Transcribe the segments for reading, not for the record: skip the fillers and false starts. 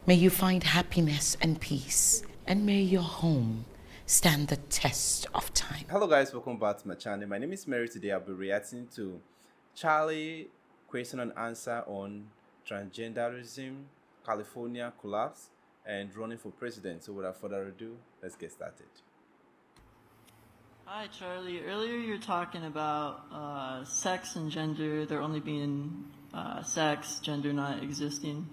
May you find happiness and peace, and may your home stand the test of time. Hello guys, welcome back to my channel. My name is Mary. Today I'll be reacting to Charlie question and answer on transgenderism, California collapse, and running for president. So without further ado, let's get started. Hi Charlie, earlier you were talking about sex and gender, there only being sex, gender not existing.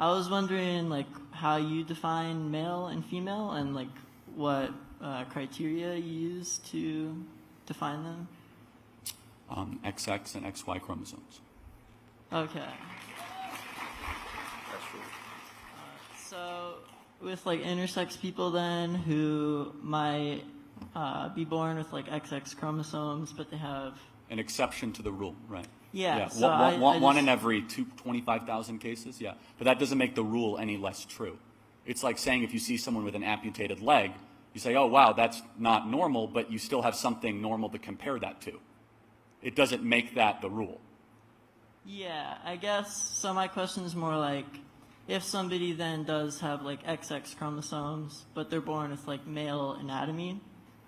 I was wondering like how you define male and female and like what criteria you use to define them? XX and XY chromosomes. Okay. That's true. So with like intersex people then who might be born with like XX chromosomes, but they have An exception to the rule, right? Yeah. Yeah. So One in every 25,000 cases, yeah. But that doesn't make the rule any less true. It's like saying if you see someone with an amputated leg, you say, oh, wow, that's not normal, but you still have something normal to compare that to. It doesn't make that the rule. Yeah, I guess, so my question is more like, if somebody then does have like XX chromosomes, but they're born with like male anatomy,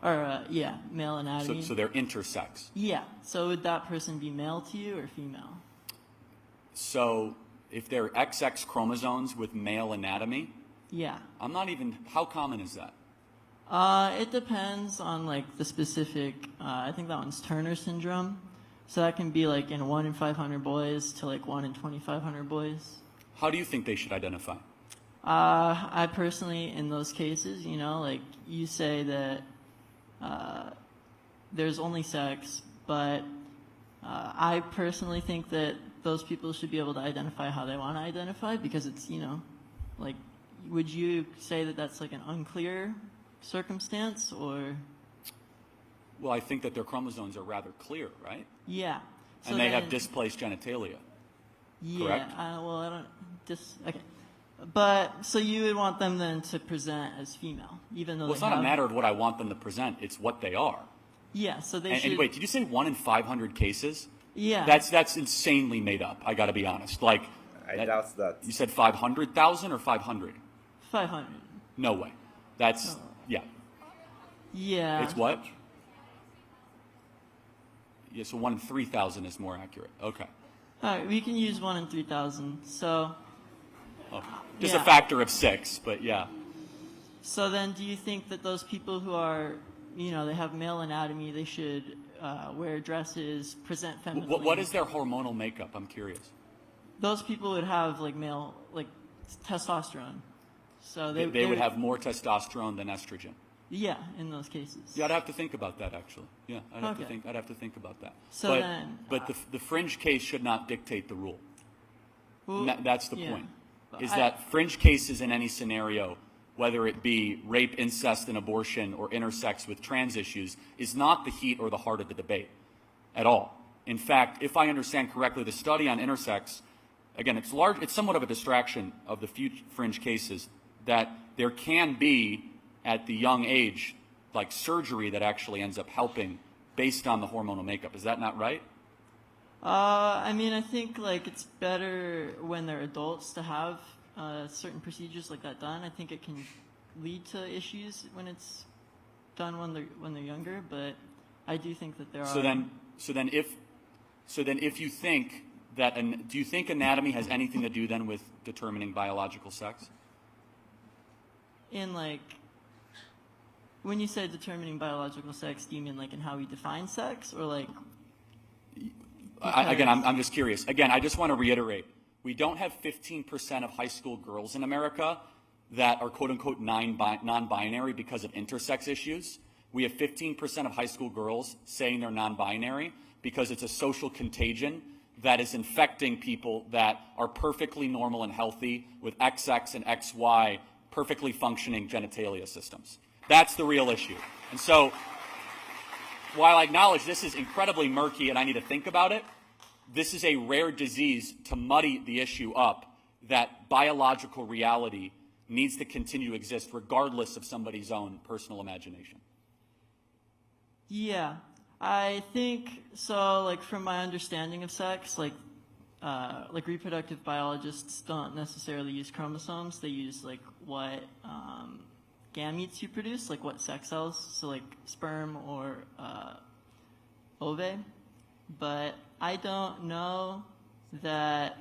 or male anatomy. So they're intersex. Yeah, so would that person be male to you or female? So if they're XX chromosomes with male anatomy, Yeah. I'm not even, how common is that? It depends on like the specific, I think that one's Turner syndrome. So that can be like in 1 in 500 boys to like 1 in 2,500 boys. How do you think they should identify? I personally, in those cases, you know, like you say that there's only sex, but I personally think that those people should be able to identify how they want to identify because it's, you know, like, would you say that that's like an unclear circumstance or? Well, I think that their chromosomes are rather clear, right? Yeah. So And they then, have displaced genitalia. yeah, correct? Well, I don't, okay. But, so you would want them then to present as female, even though Well, it's they not a have, matter of what I want them to present, it's what they are. yeah, so they should. And wait, did you say 1 in 500 cases? Yeah. That's insanely made up, I gotta be honest. Like, I doubt that. you said 500,000 or 500? 500. No way. That's, yeah. Yeah. It's what? Yeah, so 1 in 3,000 is more accurate. Okay. All right, we can use 1 in 3,000. So, Oh, just Yeah. a factor of 6, but yeah. so then do you think that those people who are, you know, they have male anatomy, they should wear dresses, present femininely? What is their hormonal makeup? I'm curious. Those people would have like male, like testosterone. So They would have more testosterone than estrogen. Yeah, in those cases. Yeah, I'd have to think about that actually. Yeah, I'd have Okay. to think about that. So then, but the fringe case should not dictate the rule. Well, And that's the yeah. point. But Is I- that fringe cases in any scenario, whether it be rape, incest, and abortion, or intersex with trans issues, is not the heat or the heart of the debate at all. In fact, if I understand correctly, the study on intersex, again, it's somewhat of a distraction of the few fringe cases that there can be at the young age, like surgery that actually ends up helping based on the hormonal makeup. Is that not right? I mean, I think like it's better when they're adults to have certain procedures like that done. I think it can lead to issues when it's done when they're younger, but I do think that there are. So then if you think that, do you think anatomy has anything to do then with determining biological sex? In like, when you say determining biological sex, do you mean like in how we define sex or like? Again, I'm just curious. Again, I just want to reiterate, we don't have 15% of high school girls in America that are quote-unquote non-binary because of intersex issues. We have 15% of high school girls saying they're non-binary because it's a social contagion that is infecting people that are perfectly normal and healthy with XX and XY perfectly functioning genitalia systems. That's the real issue. And so, while I acknowledge this is incredibly murky and I need to think about it, this is a rare disease to muddy the issue up that biological reality needs to continue to exist regardless of somebody's own personal imagination. Yeah, I think so. Like from my understanding of sex, like like reproductive biologists don't necessarily use chromosomes. They use like what gametes you produce, like what sex cells, so like sperm or ovary. But I don't know that.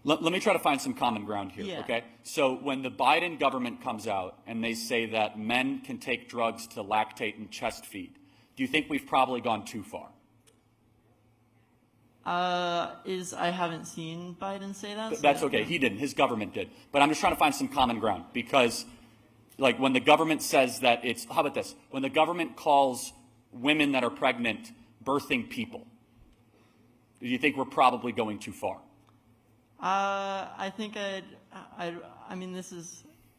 Let me try to find some common ground here, Yeah. okay? So when the Biden government comes out and they say that men can take drugs to lactate and chest feed, do you think we've probably gone too far? I haven't seen Biden say that. So That's okay. He didn't. His government did. But I'm just trying to find some common ground because, like, when the government says that it's, how about this? When the government calls women that are pregnant birthing people, do you think we're probably going too far? I think I mean,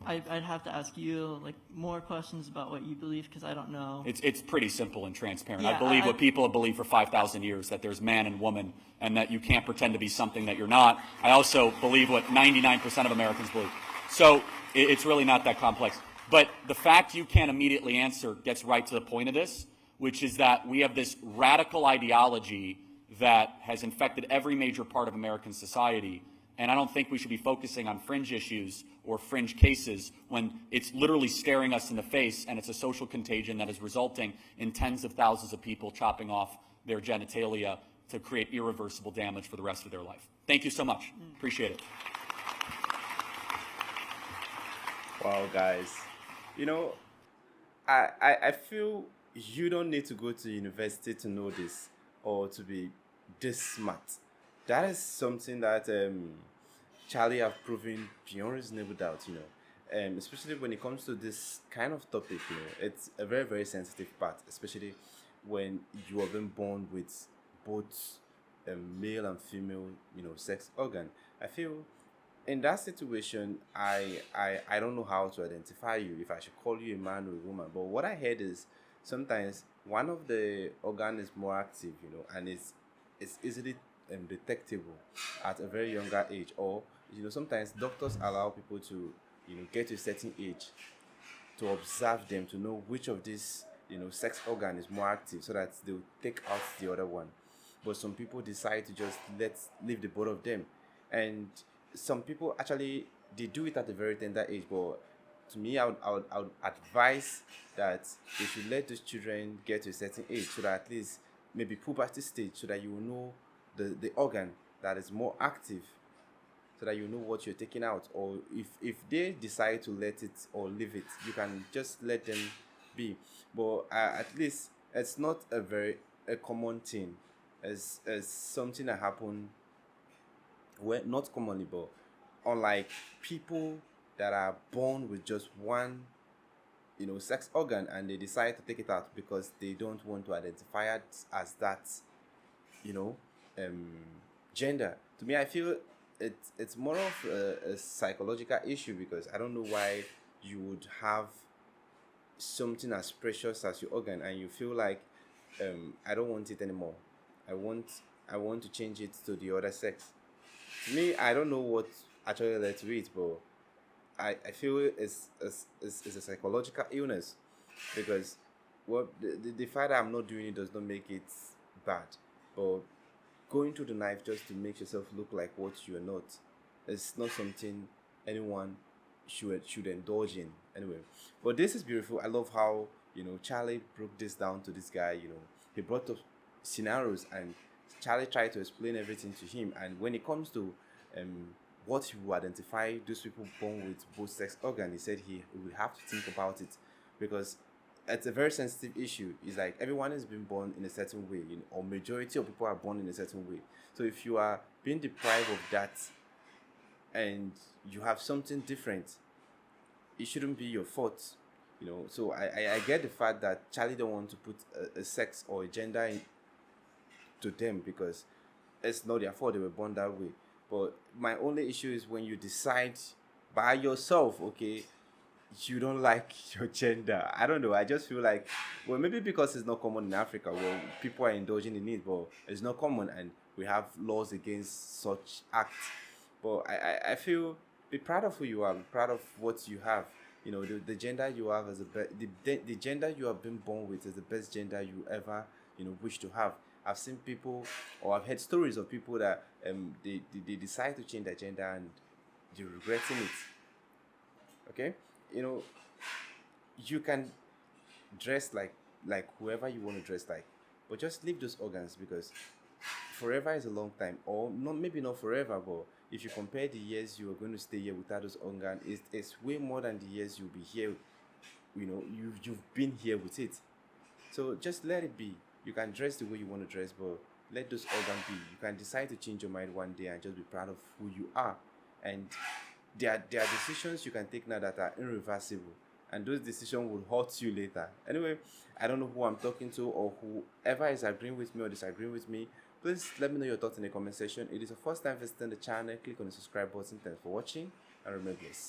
I'd have to ask you like more questions about what you believe because I don't know. It's pretty simple and transparent. Yeah, I believe what people have believed for 5,000 years, that there's man and woman, and that you can't pretend to be something that you're not. I also believe what 99% of Americans believe. So it's really not that complex. But the fact you can't immediately answer gets right to the point of this, which is that we have this radical ideology that has infected every major part of American society. And I don't think we should be focusing on fringe issues or fringe cases when it's literally staring us in the face, and it's a social contagion that is resulting in tens of thousands of people chopping off their genitalia to create irreversible damage for the rest of their life. Thank you so much. Appreciate it. Wow, guys. You know, I feel you don't need to go to university to know this or to be this smart. That is something that Charlie have proven beyond reasonable doubt, especially when it comes to this kind of topic, it's a very, very sensitive part, especially when you have been born with both a male and female, sex organ. I feel in that situation, I don't know how to identify you, if I should call you a man or a woman. But what I heard is sometimes one of the organ is more active, and it's easily detectable at a very younger age, or sometimes doctors allow people to get to a certain age to observe them to know which of these sex organ is more active so that they'll take out the other one. But some people decide to just leave the both of them, and some people actually they do it at a very tender age. But to me, I would advise that they should let those children get to a certain age so that at least maybe puberty stage, so that you will know the organ that is more active, so that you know what you're taking out. Or if they decide to let it or leave it, you can just let them be. But at least it's not a common thing, as something that happen, well, not commonly, but unlike people that are born with just one sex organ and they decide to take it out because they don't want to identify it as that gender. To me, I feel it's more of a psychological issue, because I don't know why you would have something as precious as your organ and you feel like I don't want it anymore. I want to change it to the other sex. To me, I don't know what actually led to it, but I feel it's a psychological illness, because the fact that I'm not doing it does not make it bad. But going through the knife just to make yourself look like what you are not, it's not something anyone should indulge in anyway. But this is beautiful. I love how Charlie broke this down to this guy. He brought up scenarios and Charlie tried to explain everything to him. And when it comes to what he will identify those people born with both sex organ, he said he will have to think about it, because it's a very sensitive issue. It's like everyone has been born in a certain way, or majority of people are born in a certain way. So if you are being deprived of that and you have something different, it shouldn't be your fault. So I get the fact that Charlie don't want to put a sex or a gender to them, because it's not their fault, they were born that way. But my only issue is when you decide by yourself, okay, you don't like your gender. I don't know. I just feel like, well, maybe because it's not common in Africa, well, people are indulging in it, but it's not common, and we have laws against such acts. But I feel, be proud of who you are, be proud of what you have. The gender you have is the gender you have been born with is the best gender you ever wish to have. I've seen people, or I've heard stories of people that they decide to change their gender and they're regretting it. Okay, you know, you can dress like whoever you want to dress like, but just leave those organs, because forever is a long time, or not, maybe not forever, but if you compare the years you are going to stay here without those organs, it's way more than the years you'll be here. You know, you've been here with it. So just let it be. You can dress the way you want to dress, but let those organs be. You can decide to change your mind one day and just be proud of who you are. And there are decisions you can take now that are irreversible, and those decisions will hurt you later. Anyway, I don't know who I'm talking to, or whoever is agreeing with me or disagreeing with me. Please let me know your thoughts in the comment section. It is your first time visiting the channel, click on the subscribe button. Thanks for watching, and remember this.